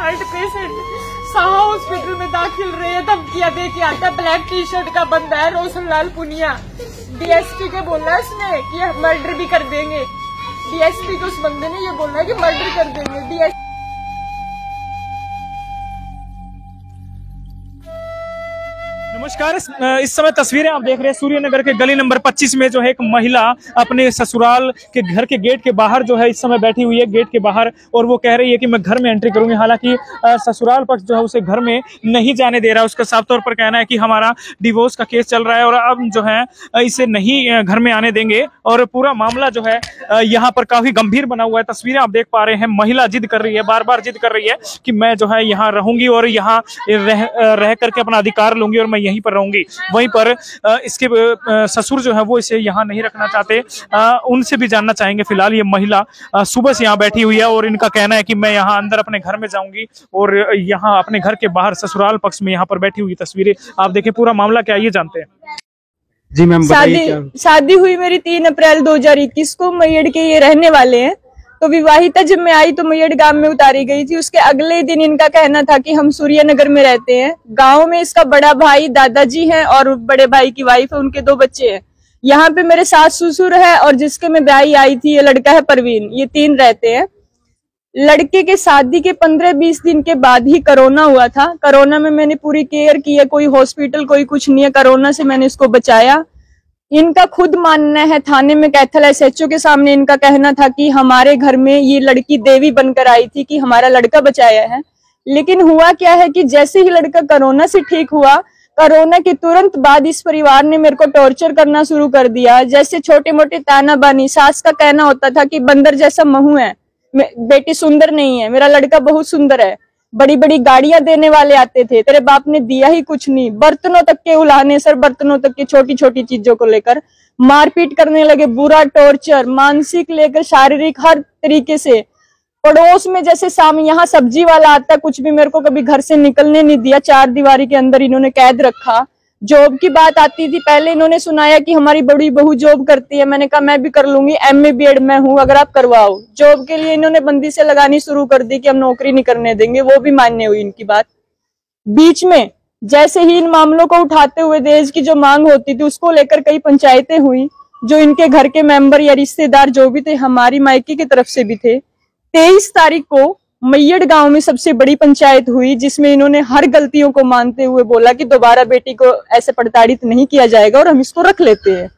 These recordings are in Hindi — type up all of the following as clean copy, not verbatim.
हार्ट पेशेंट साहा हॉस्पिटल में दाखिल रहे हैं। धमकियां दे के आता, ब्लैक टी शर्ट का बंदा है रोशन लाल पुनिया। डीएसपी के बोला इसने कि मर्डर भी कर देंगे। डीएसपी को उस बंदे ने ये बोला है कि मर्डर कर देंगे। डीएसपी नमस्कार। इस समय तस्वीरें आप देख रहे हैं सूर्यनगर के गली नंबर 25 में जो है एक महिला अपने ससुराल के घर के गेट के बाहर जो है इस समय बैठी हुई है, गेट के बाहर, और वो कह रही है कि मैं घर में एंट्री करूंगी। हालांकि ससुराल पक्ष जो है उसे घर में नहीं जाने दे रहा है। उसका साफ तौर पर कहना है कि हमारा डिवोर्स का केस चल रहा है और अब जो है इसे नहीं घर में आने देंगे। और पूरा मामला जो है यहाँ पर काफी गंभीर बना हुआ है। तस्वीरें आप देख पा रहे हैं, महिला जिद कर रही है, बार बार जिद कर रही है कि मैं जो है यहाँ रहूंगी और यहाँ रह करके अपना अधिकार लूंगी और मैं यहीं पर रहूंगी। वहीं पर इसके ससुर जो है वो इसे यहाँ नहीं रखना चाहते। उनसे भी जानना चाहेंगे। फिलहाल ये महिला सुबह से यहाँ बैठी हुई है और इनका कहना है कि मैं यहाँ अंदर अपने घर में जाऊंगी और यहाँ अपने घर के बाहर ससुराल पक्ष में यहाँ पर बैठी हुई तस्वीरें आप देखें। पूरा मामला क्या ये जानते हैं। जी मैम बताइए। शादी हुई मेरी 3 अप्रैल 2021 को। मैयड़ के ये रहने वाले हैं। तो विवाहिता जब मैं आई तो मैयड़ गांव में उतारी गई थी। उसके अगले दिन इनका कहना था कि हम सूर्यनगर में रहते हैं। गांव में इसका बड़ा भाई दादाजी है और बड़े भाई की वाइफ है, उनके 2 बच्चे हैं। यहाँ पे मेरे सास ससुर है और जिसके मैं ब्याही आई थी ये लड़का है परवीन। ये 3 रहते हैं। लड़के के शादी के 15-20 दिन के बाद ही कोरोना हुआ था। कोरोना में मैंने पूरी केयर की है, कोई हॉस्पिटल कोई कुछ नहीं है। कोरोना से मैंने इसको बचाया। इनका खुद मानना है, थाने में कैथल एसएचओ के सामने इनका कहना था कि हमारे घर में ये लड़की देवी बनकर आई थी कि हमारा लड़का बचाया है। लेकिन हुआ क्या है कि जैसे ही लड़का कोरोना से ठीक हुआ, कोरोना के तुरंत बाद इस परिवार ने मेरे को टॉर्चर करना शुरू कर दिया। जैसे छोटे मोटे ताना बानी। सास का कहना होता था कि बंदर जैसा महू है, बेटी सुंदर नहीं है, मेरा लड़का बहुत सुंदर है। बड़ी बड़ी गाड़ियां देने वाले आते थे, तेरे बाप ने दिया ही कुछ नहीं। बर्तनों तक के उलाहने सर, बर्तनों तक की छोटी छोटी चीजों को लेकर मारपीट करने लगे। बुरा टॉर्चर, मानसिक लेकर शारीरिक, हर तरीके से। पड़ोस में जैसे सामने यहाँ सब्जी वाला आता, कुछ भी मेरे को कभी घर से निकलने नहीं दिया। 4 दीवारी के अंदर इन्होंने कैद रखा। जॉब की बात आती थी, पहले इन्होंने सुनाया कि हमारी बड़ी बहू जॉब करती है। मैंने कहा मैं भी कर लूंगी, MA BEd मैं हूँ, अगर आप करवाओ। जॉब के लिए इन्होंने बंदी से लगानी शुरू कर दी कि हम नौकरी नहीं करने देंगे। वो भी मान्य हुई इनकी बात। बीच में जैसे ही इन मामलों को उठाते हुए दहेज की जो मांग होती थी उसको लेकर कई पंचायतें हुई। जो इनके घर के मेंबर या रिश्तेदार जो भी थे, हमारी मायके की तरफ से भी थे। 23 तारीख को मैयड़ गांव में सबसे बड़ी पंचायत हुई, जिसमें इन्होंने हर गलतियों को मानते हुए बोला कि दोबारा बेटी को ऐसे प्रताड़ित नहीं किया जाएगा और हम इसको रख लेते हैं।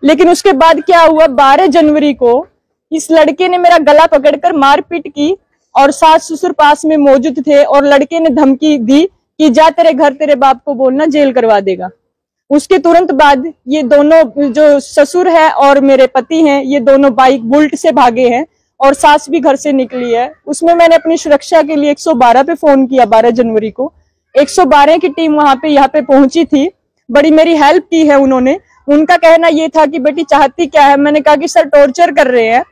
लेकिन उसके बाद क्या हुआ, 12 जनवरी को इस लड़के ने मेरा गला पकड़कर मारपीट की और सास ससुर पास में मौजूद थे और लड़के ने धमकी दी कि जा तेरे घर तेरे बाप को बोलना, जेल करवा देगा। उसके तुरंत बाद ये दोनों जो ससुर है और मेरे पति हैं, ये दोनों बाइक बुलेट से भागे हैं और सास भी घर से निकली है। उसमें मैंने अपनी सुरक्षा के लिए 112 पे फोन किया। 12 जनवरी को 112 की टीम वहां पे यहाँ पे पहुंची थी। बड़ी मेरी हेल्प की है उन्होंने। उनका कहना ये था कि बेटी चाहती क्या है। मैंने कहा कि सर टॉर्चर कर रहे हैं,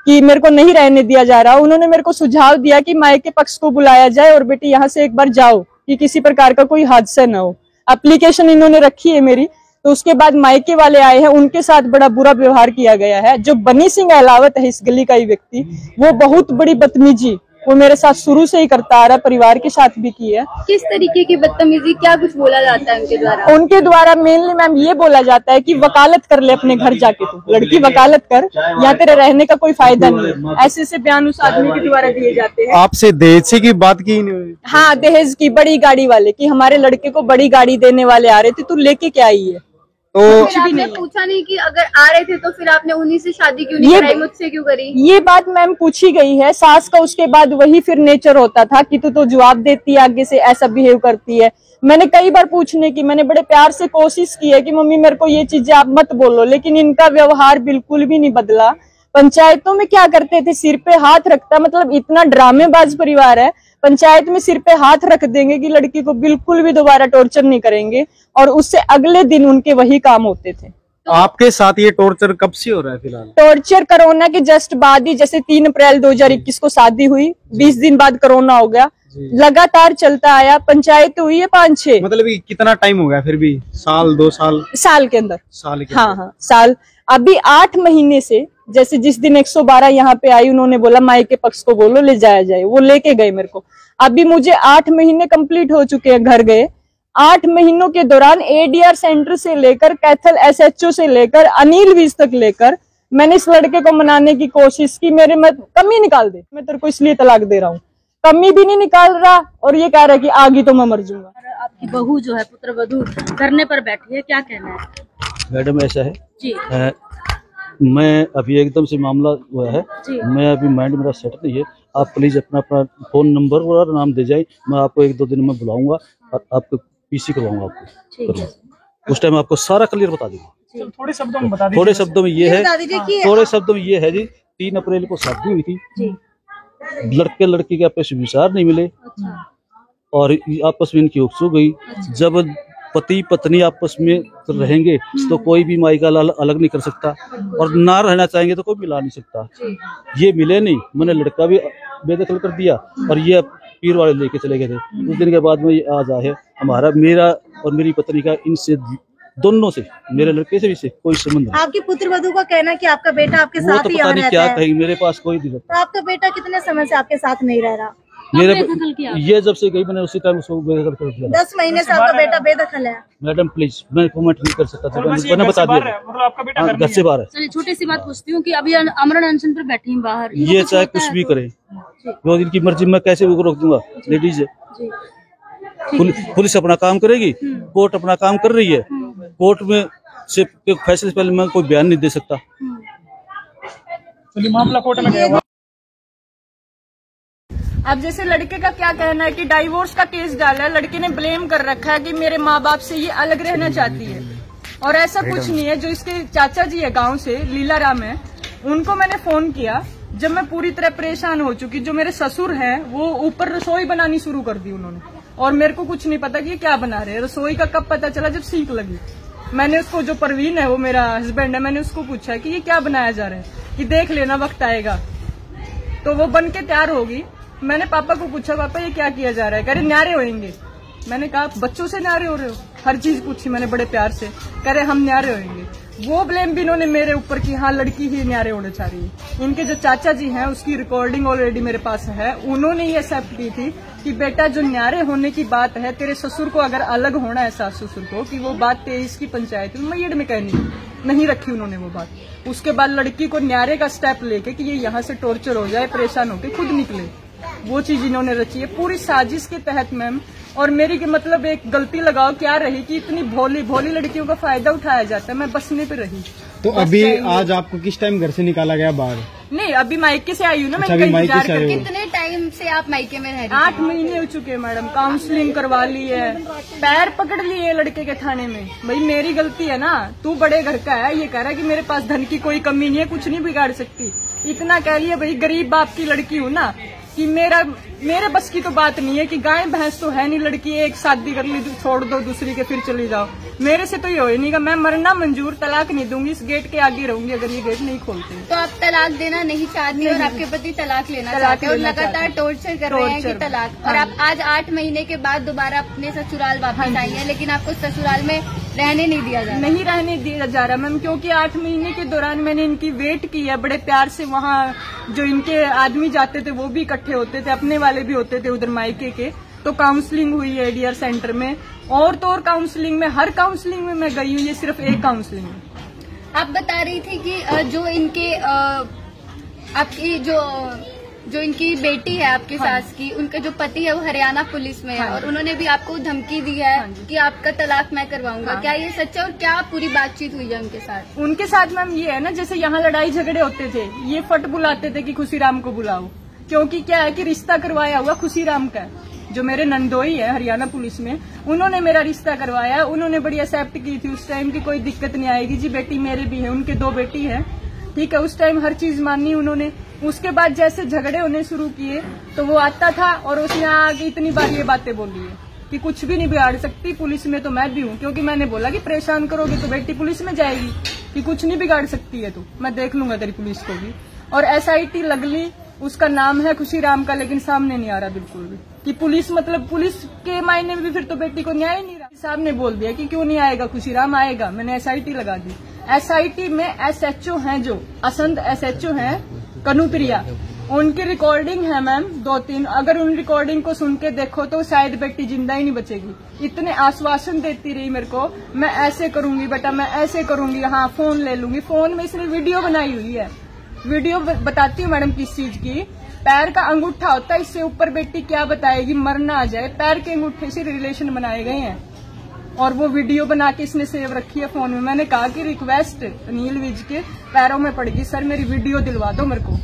कि मेरे को नहीं रहने दिया जा रहा। उन्होंने मेरे को सुझाव दिया कि मायके पक्ष को बुलाया जाए और बेटी यहाँ से एक बार जाओ कि किसी प्रकार का कोई हादसा न हो। एप्लीकेशन इन्होंने रखी है मेरी। तो उसके बाद मायके वाले आए हैं, उनके साथ बड़ा बुरा व्यवहार किया गया है। जो बनी सिंह अहलावत है इस गली का ही व्यक्ति, वो बहुत बड़ी बदतमीजी वो मेरे साथ शुरू से ही करता आ रहा, परिवार के साथ भी की है। किस तरीके की बदतमीजी, क्या कुछ बोला जाता है उनके द्वारा? उनके द्वारा मेनली मैम ये बोला जाता है कि वकालत कर ले अपने घर जाके, तू लड़की वकालत कर, यहाँ तेरे रहने का कोई फायदा नहीं है। ऐसे ऐसे बयान उस आदमी के द्वारा दिए जाते हैं। आपसे दहेज की बात की? हाँ, दहेज की, बड़ी गाड़ी वाले की, हमारे लड़के को बड़ी गाड़ी देने वाले आ रहे थे, तू लेके क्या आई है? तो आपने पूछा नहीं कि अगर आ रहे थे तो फिर आपने उन्हीं से शादी क्यों नहीं कराई, मुझसे क्यों करी? ये बात मैम पूछी गई है। सास का उसके बाद वही फिर नेचर होता था कि तू तो जवाब देती है, आगे से ऐसा बिहेव करती है। मैंने कई बार पूछने की, मैंने बड़े प्यार से कोशिश की है कि मम्मी मेरे को ये चीजें आप मत बोलो, लेकिन इनका व्यवहार बिल्कुल भी नहीं बदला। पंचायतों में क्या करते थे, सिर पे हाथ रखता, मतलब इतना ड्रामेबाज परिवार है। पंचायत में सिर पे हाथ रख देंगे कि लड़की को बिल्कुल भी दोबारा टॉर्चर नहीं करेंगे, और उससे अगले दिन उनके वही काम होते थे। आपके साथ ये टॉर्चर कब से हो रहा है फिलहाल? टॉर्चर कोरोना के जस्ट बाद ही, जैसे 3 अप्रैल 2021 को शादी हुई, 20 दिन बाद कोरोना हो गया, लगातार चलता आया। पंचायत हुई है 5-6। मतलब कितना टाइम हो गया फिर भी? साल 2 साल? साल के अंदर। हाँ, साल। अभी 8 महीने से, जैसे जिस दिन 112 यहाँ पे आई, उन्होंने बोला मायके पक्ष को बोलो ले जाया जाए, वो लेके गए मेरे को। अभी मुझे 8 महीने कंप्लीट हो चुके हैं घर गए। 8 महीनों के दौरान ADR सेंटर से लेकर कैथल SHO से लेकर अनिल विज तक लेकर मैंने इस लड़के को मनाने की कोशिश की, मेरे में कमी निकाल दे, मैं तेरे को इसलिए तलाक दे रहा हूँ। कमी भी नहीं निकाल रहा और ये कह रहा है कि आगे तो मैं मर जाऊंगा। आपकी बहू जो है पुत्र वधू धरने पर बैठी है, क्या कहना है? मैडम ऐसा है जी। मैं अभी एकदम से मामला हुआ है, मैं अभी माइंड मेरा सेट नहीं है। आप प्लीज अपना फोन नंबर और नाम दे जाए, मैं आपको 1-2 दिन में बुलाऊंगा और आपको PC करवाऊंगा आपको। उस टाइम आपको सारा क्लियर बता दूंगा। थोड़े शब्दों में बता दीजिए। थोड़े शब्दों में ये है, थोड़े शब्दों में ये है जी, 3 अप्रैल को शादी हुई थी। लड़के लड़की के आपस में विचार नहीं मिले और आपस में इनकी उकसू गई। जब पति पत्नी आपस में रहेंगे तो कोई भी माई का लाल अलग नहीं कर सकता और ना रहना चाहेंगे तो कोई मिला नहीं सकता। ये मिले नहीं, मैंने लड़का भी बेदखल कर दिया और ये पीर वाले लेके चले गए थे। उस दिन के बाद में ये आज आए। हमारा मेरा और मेरी पत्नी का इनसे दोनों से, मेरे लड़के से भी से कोई संबंध नहीं। आपकी पुत्र वधू का कहना है कि आपका बेटा आपके वो साथ तो ही पता नहीं रहता क्या है। कहेंगे, मेरे पास कोई नहीं। तो आपका बेटा कितने समय से आपके साथ नहीं रह रहा? मेरे ये जब से गई मैंने उसी टाइम उसको बेदखल कर दिया। 10 महीने से आपका बेटा बेदखल है। मैडम प्लीज, मैं कमेंट नहीं कर सकता था, मैंने बता दिया। आपका बेटा घर से बाहर है। चलिए छोटी सी बात पूछती हूँ कि अभी अमरण अनशन पर बैठी हैं बाहर, ये चाहे कुछ भी करे, वो इनकी मर्जी, मैं कैसे वो रोक दूंगा? लेडीज है, पुलिस अपना काम करेगी, कोर्ट अपना काम कर रही है। कोर्ट में से फैसले से पहले मैं कोई बयान नहीं दे सकता। चलिए मामला कोर्ट में गया। अब जैसे लड़के का क्या कहना है कि डाइवोर्स का केस डाला है, लड़के ने ब्लेम कर रखा है कि मेरे माँ बाप से ये अलग रहना चाहती है और ऐसा कुछ नहीं है। जो इसके चाचा जी है गांव से, लीलाराम है, उनको मैंने फोन किया जब मैं पूरी तरह परेशान हो चुकी। जो मेरे ससुर हैं वो ऊपर रसोई बनानी शुरू कर दी उन्होंने और मेरे को कुछ नहीं पता कि ये क्या बना रहे हैं। रसोई का कब पता चला? जब सीख लगी। मैंने उसको, जो परवीन है वो मेरा हस्बैंड है, मैंने उसको पूछा कि ये क्या बनाया जा रहा है, कि देख लेना वक्त आएगा। तो वो बन के तैयार होगी। मैंने पापा को पूछा, पापा ये क्या किया जा रहा है? कह रहे न्यारे होंगे। मैंने कहा बच्चों से न्यारे हो रहे हो? हर चीज पूछी मैंने बड़े प्यार से। कह रहे हम न्यारे होंगे। वो ब्लेम भी इन्होंने मेरे ऊपर की, हाँ लड़की ही न्यारे होने चाह रही है। इनके जो चाचा जी हैं उसकी रिकॉर्डिंग ऑलरेडी मेरे पास है। उन्होंने ये एक्सेप्ट की थी कि बेटा जो न्यारे होने की बात है, तेरे ससुर को अगर अलग होना है, सास ससुर को, कि वो बात 23 की पंचायत में मैयड़ में कहनी नहीं रखी उन्होंने वो बात। उसके बाद लड़की को न्यारे का स्टेप लेके कि ये यहाँ से टॉर्चर हो जाए, परेशान होके खुद निकले, वो चीज इन्होंने रची है पूरी साजिश के तहत मैम। और मेरी मतलब एक गलती लगाओ क्या रही कि इतनी भोली भोली लड़कियों का फायदा उठाया जाता है। मैं बसने पे रही। तो अभी आज आपको किस टाइम घर से निकाला गया बाहर? नहीं, अभी मायके से आई हूँ ना। मैं कितने टाइम से आप मायके में रह रही? 8 महीने हो चुके हैं मैडम। काउंसलिंग करवा ली है, पैर पकड़ लिए लड़के के थाने में। भाई मेरी गलती है ना, तू बड़े घर का है, ये कह रहा है कि मेरे पास धन की कोई कमी नहीं है, कुछ नहीं बिगाड़ सकती। इतना कह लिया भाई, गरीब बाप की लड़की हूँ ना, कि मेरे बस की तो बात नहीं है कि गाय भैंस तो है नहीं, लड़की एक शादी कर ली छोड़ दो दूसरी के फिर चली जाओ। मेरे से तो ये हो ही नहीं कि मैं मरना मंजूर, तलाक नहीं दूंगी, इस गेट के आगे रहूंगी अगर ये गेट नहीं खोलते। तो आप तलाक देना नहीं चाहती और आपके पति तलाक लेना चाहते हैं और लगातार टॉर्चर कर रहे हैं कि तलाक। और आप आज 8 महीने के बाद दोबारा अपने ससुराल वापस आई हैं, लेकिन आपको ससुराल में रहने नहीं दिया जा रहा? नहीं रहने दिया जा रहा मैम, क्योंकि 8 महीने के दौरान मैंने इनकी वेट की है बड़े प्यार से। वहाँ जो इनके आदमी जाते थे वो भी इकट्ठे होते थे, अपने वाले भी होते थे उधर मायके के। तो काउंसलिंग हुई है ADR सेंटर में, और तो और काउंसलिंग में, हर काउंसलिंग में मैं गई हूँ, ये सिर्फ एक काउंसलिंग है। आप बता रही थी कि जो इनके आपकी जो इनकी बेटी है आपकी सास की, उनका जो पति है वो हरियाणा पुलिस में है और उन्होंने भी आपको धमकी दी है कि आपका तलाक मैं करवाऊंगा। क्या ये सच है और क्या पूरी बातचीत हुई है उनके साथ? उनके साथ मैम ये है ना, जैसे यहाँ लड़ाई झगड़े होते थे, ये फट बुलाते थे कि खुशीराम को बुलाओ, क्योंकि क्या है कि रिश्ता करवाया हुआ खुशीराम का है, जो मेरे नंदोई है हरियाणा पुलिस में, उन्होंने मेरा रिश्ता करवाया। उन्होंने बड़ी एक्सेप्ट की थी उस टाइम की कोई दिक्कत नहीं आएगी जी, बेटी मेरे भी है, उनके 2 बेटी है, ठीक है। उस टाइम हर चीज मानी उन्होंने। उसके बाद जैसे झगड़े होने शुरू किए तो वो आता था और उसने आगे इतनी बार ये बातें बोली है कि कुछ भी नहीं बिगाड़ सकती, पुलिस में तो मैं भी हूँ, क्योंकि मैंने बोला कि परेशान करोगे तो बेटी पुलिस में जाएगी, कि कुछ नहीं बिगाड़ सकती है, तो मैं देख लूंगा तेरी पुलिस को भी। और SIT लगली, उसका नाम है खुशीराम का, लेकिन सामने नहीं आ रहा बिल्कुल भी कि पुलिस, मतलब पुलिस के मायने में भी फिर तो बेटी को न्याय नहीं रहा। साहब ने बोल दिया कि क्यों नहीं आएगा खुशीराम, आएगा। मैंने SIT लगा दी। SIT में SHO हैं, जो असंत SHO हैं कनुप्रिया, उनकी रिकॉर्डिंग है मैम 2-3, अगर उन रिकॉर्डिंग को सुन के देखो तो शायद बेटी जिंदा ही नहीं बचेगी। इतने आश्वासन देती रही मेरे को, मैं ऐसे करूंगी बेटा, मैं ऐसे करूंगी, हाँ फोन ले लूंगी। फोन में इसने वीडियो बनाई हुई है, वीडियो बताती हूँ मैडम किस चीज की। पैर का अंगूठा होता है, इससे ऊपर बेटी क्या बताएगी, मरना आ जाए। पैर के अंगूठे से रिलेशन बनाए गए हैं और वो वीडियो बना के इसने सेव रखी है फोन में। मैंने कहा कि रिक्वेस्ट अनिल विज के पैरों में पड़ेगी, सर मेरी वीडियो दिलवा दो मेरे को,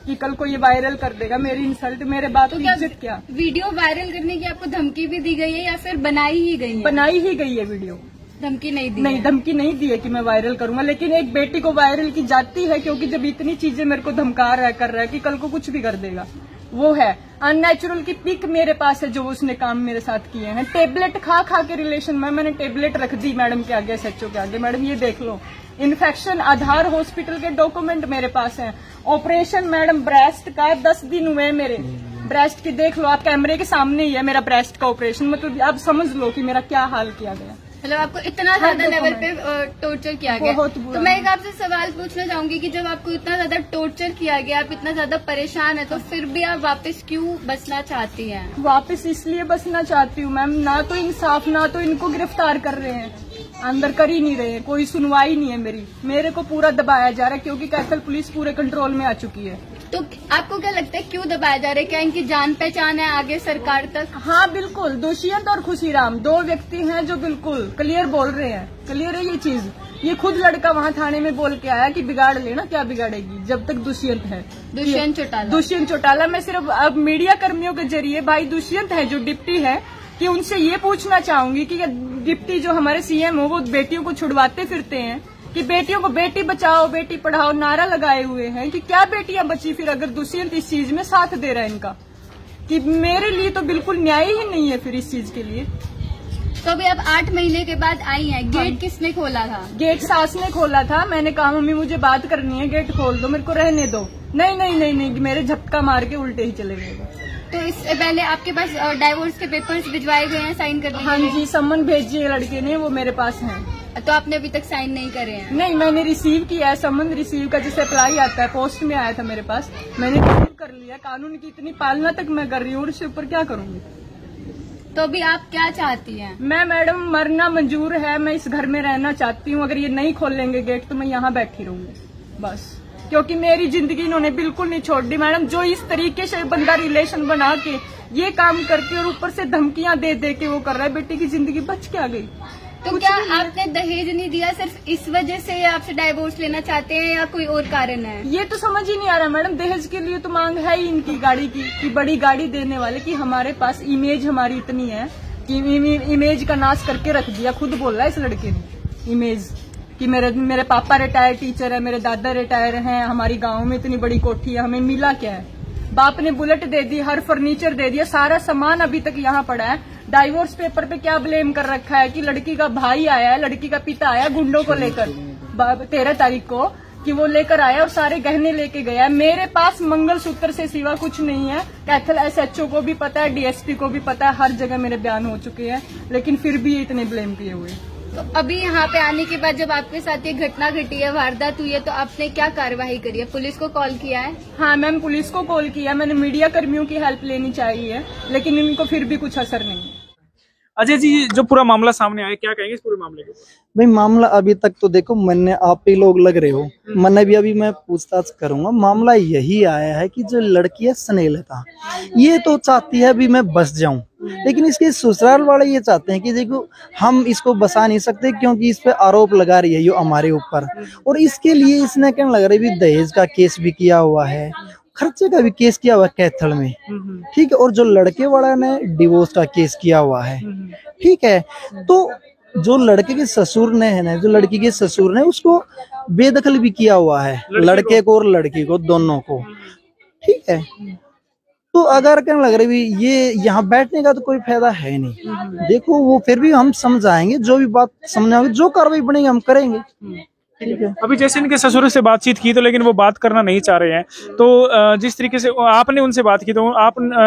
कि कल को ये वायरल कर देगा मेरी इंसल्ट, मेरे बात की इज्जत क्या। वीडियो वायरल करने की आपको धमकी भी दी गई है या फिर बनाई ही गई है? बनाई ही गई है वीडियो, धमकी नहीं दी? नहीं, धमकी नहीं दी है कि मैं वायरल करूंगा, लेकिन एक बेटी को वायरल की जाती है क्योंकि जब इतनी चीजें मेरे को धमका रहा है, कर रहा है कि कल को कुछ भी कर देगा। वो है अननेचुरल की पिक मेरे पास है जो उसने काम मेरे साथ किए हैं। टेबलेट खा खा के रिलेशन में मैंने टेबलेट रख दी मैडम के आगे, SHO के आगे, मैडम ये देख लो। इन्फेक्शन आधार हॉस्पिटल के डॉक्यूमेंट मेरे पास हैं। ऑपरेशन मैडम ब्रेस्ट का 10 दिन हुए मेरे, ब्रेस्ट की देख लो आप, कैमरे के सामने ही है मेरा ब्रेस्ट का ऑपरेशन। मतलब आप समझ लो कि मेरा क्या हाल किया गया। मतलब आपको इतना ज्यादा लेवल पे टॉर्चर किया गया। तो मैं एक आपसे सवाल पूछना चाहूंगी कि जब आपको इतना ज्यादा टॉर्चर किया गया, आप इतना ज्यादा परेशान है, तो फिर भी आप वापस क्यों बसना चाहती हैं? वापस इसलिए बसना चाहती हूँ मैम, ना तो इंसाफ, ना तो इनको गिरफ्तार कर रहे हैं, अंदर कर ही नहीं रहे, कोई सुनवाई नहीं है मेरी। मेरे को पूरा दबाया जा रहा है क्योंकि कैथल पुलिस पूरे कंट्रोल में आ चुकी है। तो आपको क्या लगता है क्यों दबाया जा रहा है? क्या इनकी जान पहचान है आगे सरकार तक? हाँ बिल्कुल, दुष्यंत और खुशीराम 2 व्यक्ति हैं जो बिल्कुल क्लियर बोल रहे हैं, क्लियर है ये चीज। ये खुद लड़का वहाँ थाने में बोल के आया कि बिगाड़ लेना, क्या बिगाड़ेगी जब तक दुष्यंत है। दुष्यंत चौटाला। मैं सिर्फ अब मीडिया कर्मियों के जरिए भाई दुष्यंत है जो डिप्टी है, कि उनसे ये पूछना चाहूंगी कि डिप्टी जो हमारे CM हो वो बेटियों को छुड़वाते फिरते हैं कि बेटियों को बेटी बचाओ बेटी पढ़ाओ नारा लगाए हुए हैं, कि क्या बेटियां बची फिर अगर दुष्यंत इस चीज में साथ दे रहा है इनका, कि मेरे लिए तो बिल्कुल न्याय ही नहीं है फिर इस चीज के लिए। तो अभी आप 8 महीने के बाद आई हैं, गेट किसने खोला था? गेट सास ने खोला था। मैंने कहा मम्मी मुझे बात करनी है, गेट खोल दो, मेरे को रहने दो। नहीं नहीं नहीं नहीं, मेरे झटका मार के उल्टे ही चले गए। तो इससे पहले आपके पास डाइवोर्स के पेपर्स भिजवाए गए हैं साइन करने के लिए? हाँ जी, सम्मन भेजी है लड़के ने, वो मेरे पास है। तो आपने अभी तक साइन नहीं करे हैं? नहीं, मैंने रिसीव किया है, सम्मन रिसीव का जैसे अप्लाई आता है पोस्ट में आया था मेरे पास, मैंने रिसीव कर लिया। कानून की इतनी पालना तक मैं कर रही हूँ, उससे ऊपर क्या करूंगी। तो अभी आप क्या चाहती हैं? मैं मैडम मरना मंजूर है, मैं इस घर में रहना चाहती हूँ। अगर ये नहीं खोलेंगे गेट तो मैं यहाँ बैठी रहूंगी बस, क्योंकि मेरी जिंदगी इन्होंने बिल्कुल नहीं छोड़ दी मैडम। जो इस तरीके से बंदा रिलेशन बना के ये काम करके और ऊपर से धमकियां दे दे के वो कर रहा है, बेटी की जिंदगी बच क्या गई। तो क्या आपने दहेज नहीं दिया सिर्फ इस वजह से आपसे डाइवोर्स लेना चाहते हैं या कोई और कारण है? ये तो समझ ही नहीं आ रहा मैडम। दहेज के लिए तो मांग है ही इनकी गाड़ी की, कि बड़ी गाड़ी देने वाले, कि हमारे पास इमेज हमारी इतनी है कि इमेज का नाश करके रख दिया। खुद बोल रहा है इस लड़के ने इमेज, कि मेरे पापा रिटायर्ड टीचर है, मेरे दादा रिटायर हैं, हमारी गांव में इतनी बड़ी कोठी है, हमें मिला क्या है। बाप ने बुलेट दे दी, हर फर्नीचर दे दिया, सारा सामान अभी तक यहाँ पड़ा है। डाइवोर्स पेपर पे क्या ब्लेम कर रखा है कि लड़की का भाई आया है, लड़की का पिता आया गुंडों को लेकर 13 तारीख को, कि वो लेकर आया और सारे गहने लेके गया। मेरे पास मंगलसूत्र से सिवा कुछ नहीं है। कैथल SHO को भी पता है, DSP को भी पता है, हर जगह मेरे बयान हो चुके हैं, लेकिन फिर भी ये इतने ब्लेम किए हुए। तो अभी यहाँ पे आने के बाद जब आपके साथ ये घटना घटी है, वारदात हुई है, तो आपने क्या कार्रवाई करी है? पुलिस को कॉल किया है? हाँ मैम, पुलिस को कॉल किया, मैंने मीडिया कर्मियों की हेल्प लेनी चाहिए, लेकिन इनको फिर भी कुछ असर नहीं है। अजय जी, जो पूरा मामला सामने आया, क्या कहेंगे इस पूरे मामले के? भाई मामला अभी तक तो देखो, मैंने आप ही लोग लग रहे हो, मैंने भी अभी मैं पूछताछ करूंगा। मामला यही आया है कि जो लड़की है स्नेहलता, ये तो चाहती है अभी मैं बस जाऊं, लेकिन इसके ससुराल वाले ये चाहते हैं कि देखो हम इसको बसा नहीं सकते क्योंकि इस पे आरोप लगा रही है ये हमारे ऊपर, और इसके लिए इसने कहने लग रहा है दहेज का केस भी किया हुआ है, खर्चे का भी केस किया हुआ है कैथल में, ठीक है, और जो लड़के वाला ने डिवोर्स का केस किया हुआ है, ठीक है। तो जो लड़के के ससुर ने है ना, जो लड़की के ससुर ने उसको बेदखल भी किया हुआ है, लड़के को और लड़की को दोनों को, ठीक है। तो अगर कहने लग रही ये यहाँ बैठने का तो कोई फायदा है नहीं। देखो वो फिर भी हम समझाएंगे, जो भी बात समझाएंगे, जो कार्रवाई बनेगी हम करेंगे, ठीक है। अभी जैसे इनके ससुर से बातचीत की तो, लेकिन वो बात करना नहीं चाह रहे हैं, तो जिस तरीके से आपने उनसे बात की तो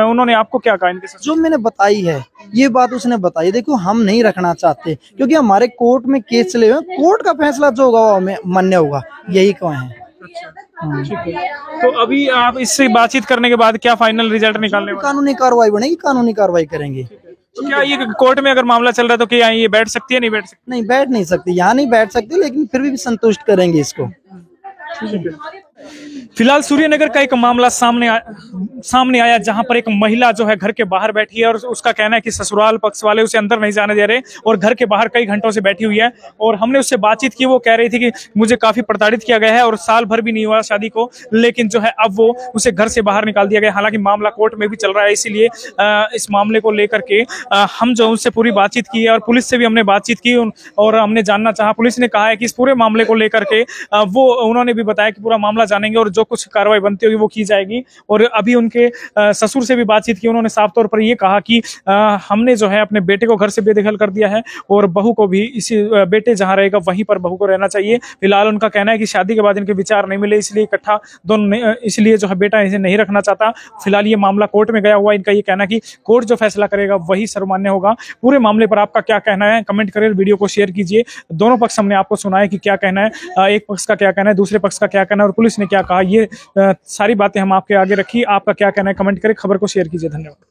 उन्होंने आपको क्या कहा? इनके ससुर जो मैंने बताई है ये बात उसने बताई, देखो हम नहीं रखना चाहते क्योंकि हमारे कोर्ट में केस चले हुए, कोर्ट का फैसला जो होगा वो हमें मान्य होगा, यही कहा है। तो अभी आप इससे बातचीत करने के बाद क्या फाइनल रिजल्ट निकालने वाले? कानूनी कार्रवाई बनेगी, कानूनी कार्रवाई करेंगे। तो क्या ये कोर्ट में अगर मामला चल रहा है तो क्या ये बैठ सकती है, नहीं बैठ सकती? नहीं, बैठ नहीं सकती, यहाँ नहीं बैठ सकती, लेकिन फिर भी संतुष्ट करेंगे इसको। फिलहाल सूर्यनगर का एक मामला सामने आया जहां पर एक महिला जो है घर के बाहर बैठी है और उसका कहना है कि ससुराल पक्ष वाले उसे अंदर नहीं जाने दे रहे और घर के बाहर कई घंटों से बैठी हुई है। और हमने उससे बातचीत की, वो कह रही थी कि मुझे काफी प्रताड़ित किया गया है और साल भर भी नहीं हुआ शादी को, लेकिन जो है अब वो उसे घर से बाहर निकाल दिया गया। हालांकि मामला कोर्ट में भी चल रहा है, इसीलिए इस मामले को लेकर के हम जो उनसे पूरी बातचीत की है और पुलिस से भी हमने बातचीत की और हमने जानना चाहा। पुलिस ने कहा है कि इस पूरे मामले को लेकर के उन्होंने भी बताया कि पूरा मामला जानेंगे और जो कुछ कार्रवाई बनती होगी वो की जाएगी। और अभी उनके ससुर से भी बातचीत की, उन्होंने साफ तौर पर ये कहा कि हमने जो है अपने बेटे को घर से बेदखल कर दिया है और बहू को भी इसी बेटे जहां रहेगा वहीं पर बहू को रहना चाहिए। फिलहाल उनका कहना है कि शादी के बाद इनके विचार नहीं मिले, इसलिए इकट्ठा दोनों, इसलिए जो है बेटा इसे नहीं रखना चाहता। फिलहाल ये मामला कोर्ट में गया हुआ है। इनका ये कहना है कि कोर्ट जो फैसला करेगा वही सर्वमान्य होगा। पूरे मामले पर आपका क्या कहना है कमेंट करें, वीडियो को शेयर कीजिए। दोनों पक्ष हमने आपको सुना है कि क्या कहना है, एक पक्ष का क्या कहना है, दूसरे पक्ष का क्या कहना है और पुलिस ने क्या कहा, ये सारी बातें हम आपके आगे रखी। आपका क्या कहना है कमेंट करें, खबर को शेयर कीजिए। धन्यवाद।